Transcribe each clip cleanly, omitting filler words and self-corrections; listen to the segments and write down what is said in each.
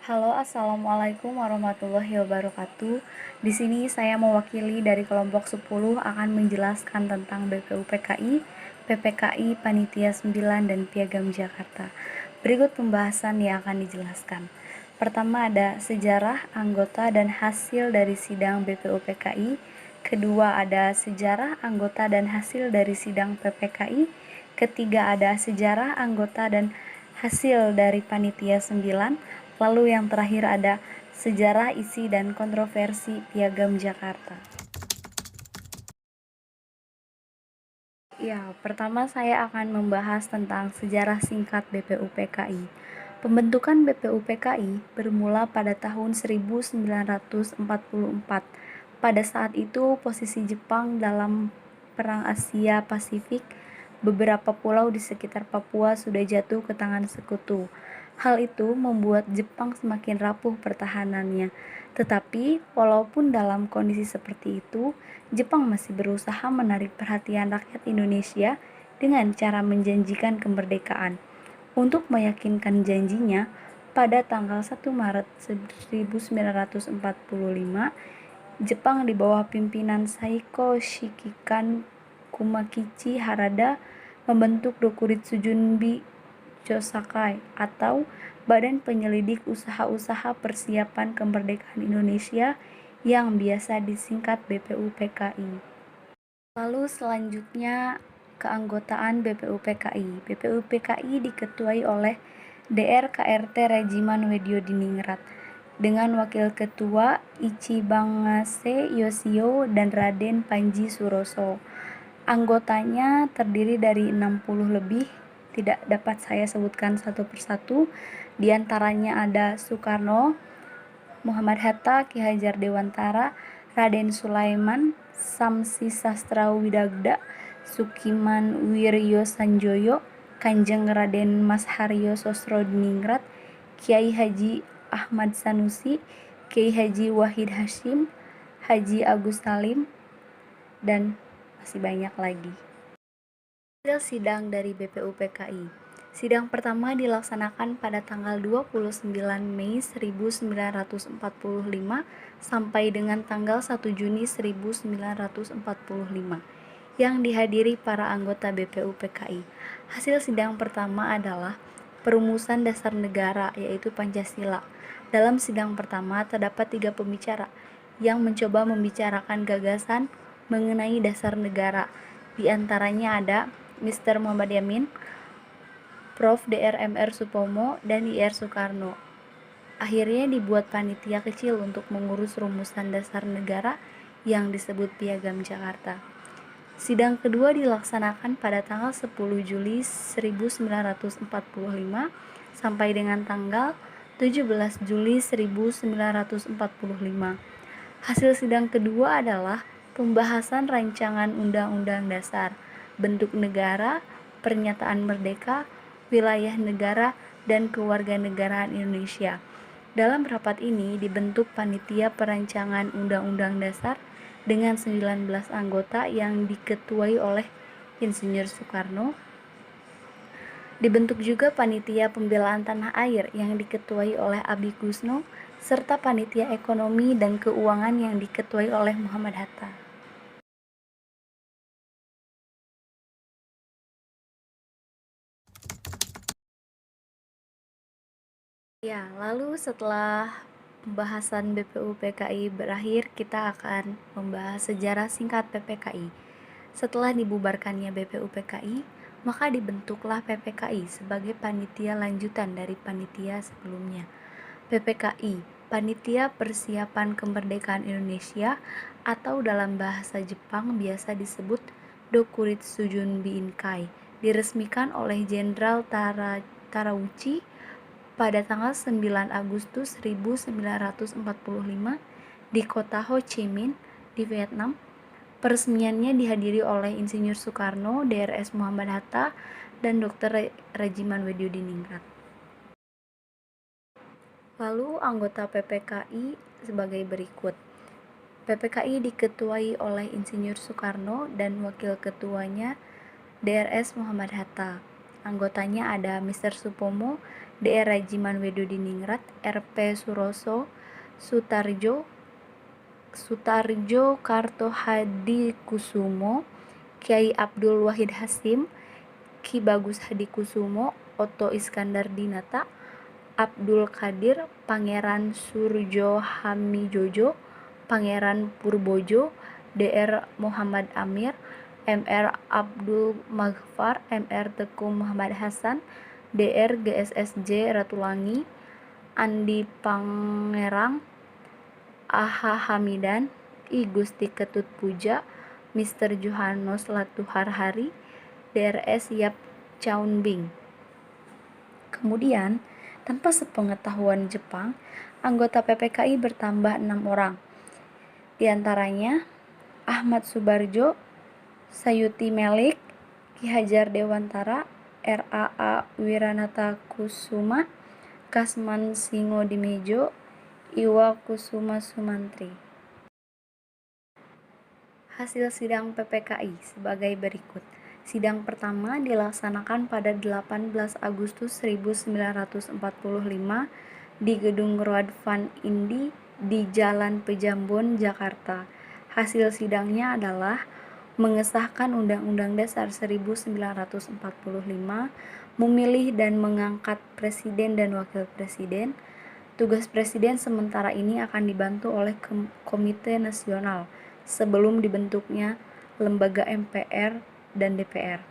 Halo, assalamualaikum warahmatullahi wabarakatuh. Di sini saya mewakili dari kelompok 10 akan menjelaskan tentang BPUPKI, PPKI, Panitia 9, dan Piagam Jakarta. Berikut pembahasan yang akan dijelaskan. Pertama ada sejarah, anggota, dan hasil dari sidang BPUPKI. Kedua ada sejarah, anggota, dan hasil dari sidang PPKI. Ketiga ada sejarah, anggota, dan hasil dari Panitia 9. Lalu yang terakhir ada sejarah, isi, dan kontroversi Piagam Jakarta. Ya, pertama saya akan membahas tentang sejarah singkat BPUPKI. Pembentukan BPUPKI bermula pada tahun 1944. Pada saat itu, posisi Jepang dalam Perang Asia Pasifik, beberapa pulau di sekitar Papua sudah jatuh ke tangan sekutu. Hal itu membuat Jepang semakin rapuh pertahanannya. Tetapi, walaupun dalam kondisi seperti itu, Jepang masih berusaha menarik perhatian rakyat Indonesia dengan cara menjanjikan kemerdekaan. Untuk meyakinkan janjinya, pada tanggal 1 Maret 1945, Jepang di bawah pimpinan Saiko Shikikan Kumakichi Harada membentuk Dokuritsu Junbi Chosakai atau Badan Penyelidik Usaha-Usaha Persiapan Kemerdekaan Indonesia yang biasa disingkat BPUPKI. Lalu selanjutnya keanggotaan BPUPKI. BPUPKI diketuai oleh Dr. KRT Regiman Wedyo-Diningrat dengan Wakil Ketua Ichibangase Yoshio dan Raden Panji Suroso. Anggotanya terdiri dari 60 lebih, tidak dapat saya sebutkan satu persatu. Di antaranya ada Soekarno, Muhammad Hatta, Ki Hajar Dewantara, Raden Sulaiman, Samsi Sastrawidagda, Sukiman Wiryo Sanjoyo, Kanjeng Raden Mas Haryo Sosrodiningrat, Kiai Haji Ahmad Sanusi, Kiai Haji Wahid Hashim, Haji Agus Salim, dan masih banyak lagi. Hasil sidang dari BPUPKI. Sidang pertama dilaksanakan pada tanggal 29 Mei 1945 sampai dengan tanggal 1 Juni 1945 yang dihadiri para anggota BPUPKI. Hasil sidang pertama adalah perumusan dasar negara, yaitu Pancasila. Dalam sidang pertama terdapat 3 pembicara yang mencoba membicarakan gagasan mengenai dasar negara. Di antaranya ada Mr. Muhammad Yamin, Prof. Dr. Mr. Supomo, dan Ir Soekarno. Akhirnya dibuat panitia kecil untuk mengurus rumusan dasar negara yang disebut Piagam Jakarta. Sidang kedua dilaksanakan pada tanggal 10 Juli 1945 sampai dengan tanggal 17 Juli 1945. Hasil sidang kedua adalah pembahasan rancangan Undang-Undang Dasar, bentuk negara, pernyataan merdeka, wilayah negara, dan kewarganegaraan Indonesia. Dalam rapat ini dibentuk panitia perancangan Undang-Undang Dasar dengan 19 anggota yang diketuai oleh Insinyur Soekarno. Dibentuk juga panitia pembelaan tanah air yang diketuai oleh Abi Kusno, serta panitia ekonomi dan keuangan yang diketuai oleh Muhammad Hatta. Ya, lalu setelah pembahasan BPUPKI berakhir, kita akan membahas sejarah singkat PPKI. Setelah dibubarkannya BPUPKI, maka dibentuklah PPKI sebagai panitia lanjutan dari panitia sebelumnya. PPKI, Panitia Persiapan Kemerdekaan Indonesia, atau dalam bahasa Jepang biasa disebut Dokuritsu Junbi Inkai, diresmikan oleh Jenderal Tarawuchi pada tanggal 9 Agustus 1945 di kota Ho Chi Minh di Vietnam. Peresmiannya dihadiri oleh Insinyur Soekarno, Drs. Muhammad Hatta, dan Dr. Regiman Wedyo-Diningrat. Lalu anggota PPKI sebagai berikut. PPKI diketuai oleh Insinyur Soekarno dan wakil ketuanya Drs. Muhammad Hatta. Anggotanya ada Mr. Supomo, Dr. Rajiman Wedodiningrat, RP Suroso, Sutarjo Kartohadikusumo, Kiai Abdul Wahid Hasim, Ki Bagus Hadikusumo, Otto Iskandar Dinata, Abdul Qadir, Pangeran Surjo Hamijojo, Pangeran Purbojo, Dr. Muhammad Amir, Mr. Abdul Maghfar, Mr. Teku Muhammad Hasan, Dr. GSSJ Ratulangi, Andi Pangerang, Aha Hamidan, I Gusti Ketut Puja, Mr. Johannes Latuhar Hari, DRS Yap Chaunbing. Kemudian, tanpa sepengetahuan Jepang, anggota PPKI bertambah 6 orang. Di antaranya Ahmad Subarjo, Sayuti Melik, Ki Hajar Dewantara, RAA Wiranata Kusuma, Kasman Singo Iwa Kusuma Sumantri. Hasil sidang PPKI sebagai berikut. Sidang pertama dilaksanakan pada 18 Agustus 1945 di Gedung Roadvan Indi di Jalan Pejambon, Jakarta. Hasil sidangnya adalah mengesahkan Undang-Undang Dasar 1945, memilih dan mengangkat Presiden dan Wakil Presiden. Tugas Presiden sementara ini akan dibantu oleh Komite Nasional sebelum dibentuknya lembaga MPR dan DPR.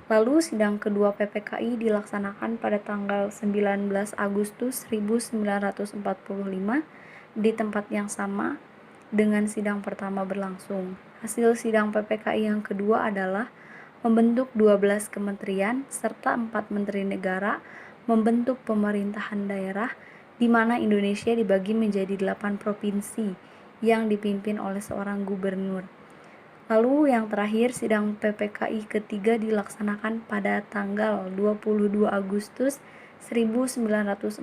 Lalu sidang kedua PPKI dilaksanakan pada tanggal 19 Agustus 1945 di tempat yang sama dengan sidang pertama berlangsung. Hasil sidang PPKI yang kedua adalah membentuk 12 kementerian serta 4 menteri negara, membentuk pemerintahan daerah di mana Indonesia dibagi menjadi 8 provinsi yang dipimpin oleh seorang gubernur. Lalu yang terakhir, sidang PPKI ketiga dilaksanakan pada tanggal 22 Agustus 1945.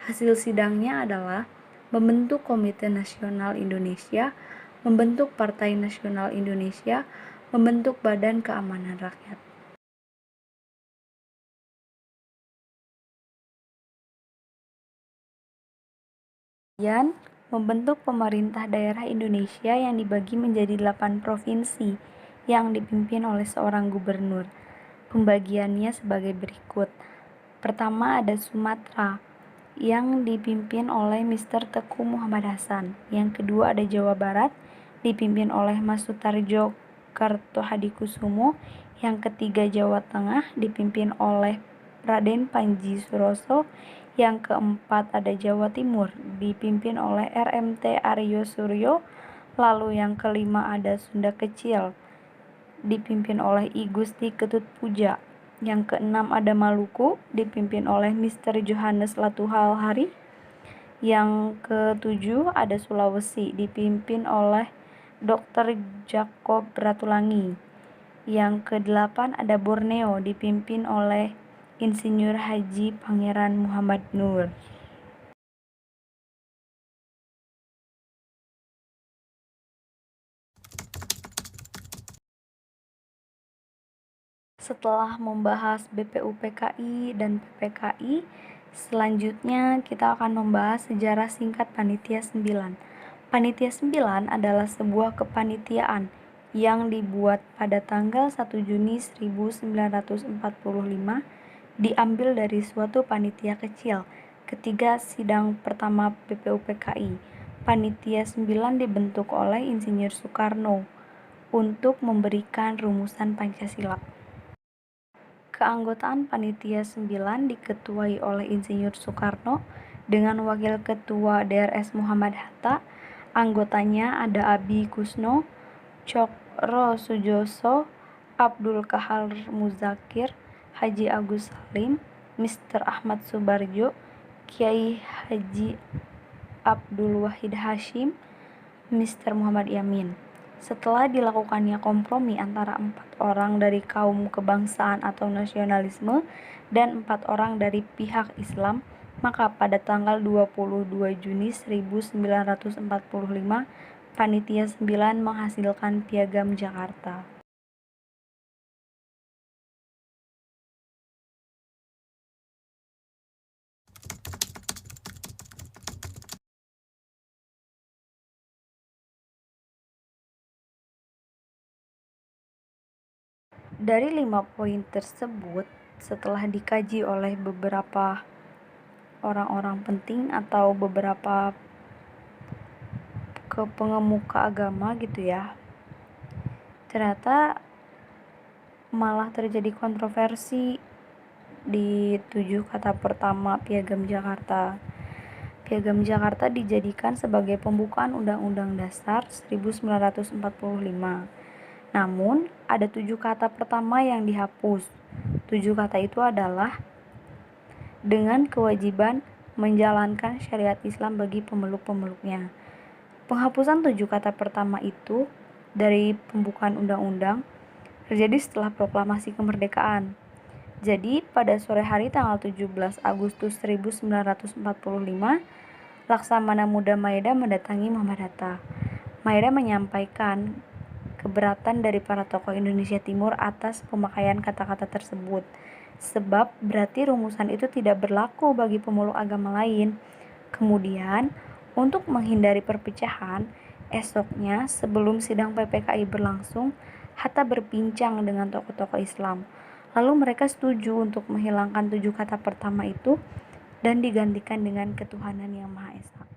Hasil sidangnya adalah membentuk Komite Nasional Indonesia, membentuk Partai Nasional Indonesia, membentuk Badan Keamanan Rakyat. Kemudian, membentuk pemerintah daerah Indonesia yang dibagi menjadi 8 provinsi yang dipimpin oleh seorang gubernur. Pembagiannya sebagai berikut. Pertama ada Sumatera yang dipimpin oleh Mr. Teku Muhammad Hasan. Yang kedua ada Jawa Barat dipimpin oleh Mas Sutarjo Kartohadikusumo. Yang ketiga Jawa Tengah dipimpin oleh Raden Panji Suroso. Yang keempat ada Jawa Timur dipimpin oleh RMT Aryo Suryo. Lalu yang kelima ada Sunda Kecil dipimpin oleh I Gusti Ketut Puja. Yang keenam ada Maluku dipimpin oleh Mr. Johannes Latuhal Hari. Yang ketujuh ada Sulawesi dipimpin oleh Dr. Jacob Ratulangi. Yang kedelapan ada Borneo dipimpin oleh Insinyur Haji Pangeran Muhammad Nur. Setelah membahas BPUPKI dan PPKI, selanjutnya kita akan membahas sejarah singkat Panitia 9. Panitia 9 adalah sebuah kepanitiaan yang dibuat pada tanggal 1 Juni 1945, diambil dari suatu panitia kecil ketika sidang pertama BPUPKI. Panitia 9 dibentuk oleh Insinyur Soekarno untuk memberikan rumusan Pancasila. Keanggotaan Panitia 9 diketuai oleh Insinyur Soekarno dengan Wakil Ketua DRS Muhammad Hatta. Anggotanya ada Abi Kusno, Cokro Sujoso, Abdul Kahar Muzakir, Haji Agus Salim, Mr. Ahmad Subarjo, Kiai Haji Abdul Wahid Hashim, Mr. Muhammad Yamin. Setelah dilakukannya kompromi antara 4 orang dari kaum kebangsaan atau nasionalisme dan 4 orang dari pihak Islam, maka pada tanggal 22 Juni 1945, Panitia 9 menghasilkan Piagam Jakarta. Dari 5 poin tersebut, setelah dikaji oleh beberapa orang-orang penting atau beberapa pengemuka agama gitu ya, ternyata malah terjadi kontroversi di 7 kata pertama Piagam Jakarta. Piagam Jakarta dijadikan sebagai pembukaan Undang-Undang Dasar 1945. Namun, ada 7 kata pertama yang dihapus. 7 kata itu adalah dengan kewajiban menjalankan syariat Islam bagi pemeluk-pemeluknya. Penghapusan 7 kata pertama itu dari pembukaan undang-undang terjadi setelah proklamasi kemerdekaan. Jadi, pada sore hari tanggal 17 Agustus 1945, Laksamana Muda Maeda mendatangi Muhammad Hatta. Maeda menyampaikan keberatan dari para tokoh Indonesia Timur atas pemakaian kata-kata tersebut, sebab berarti rumusan itu tidak berlaku bagi pemeluk agama lain. Kemudian, untuk menghindari perpecahan, esoknya sebelum sidang PPKI berlangsung, Hatta berbincang dengan tokoh-tokoh Islam. Lalu mereka setuju untuk menghilangkan 7 kata pertama itu dan digantikan dengan ketuhanan yang Maha Esa.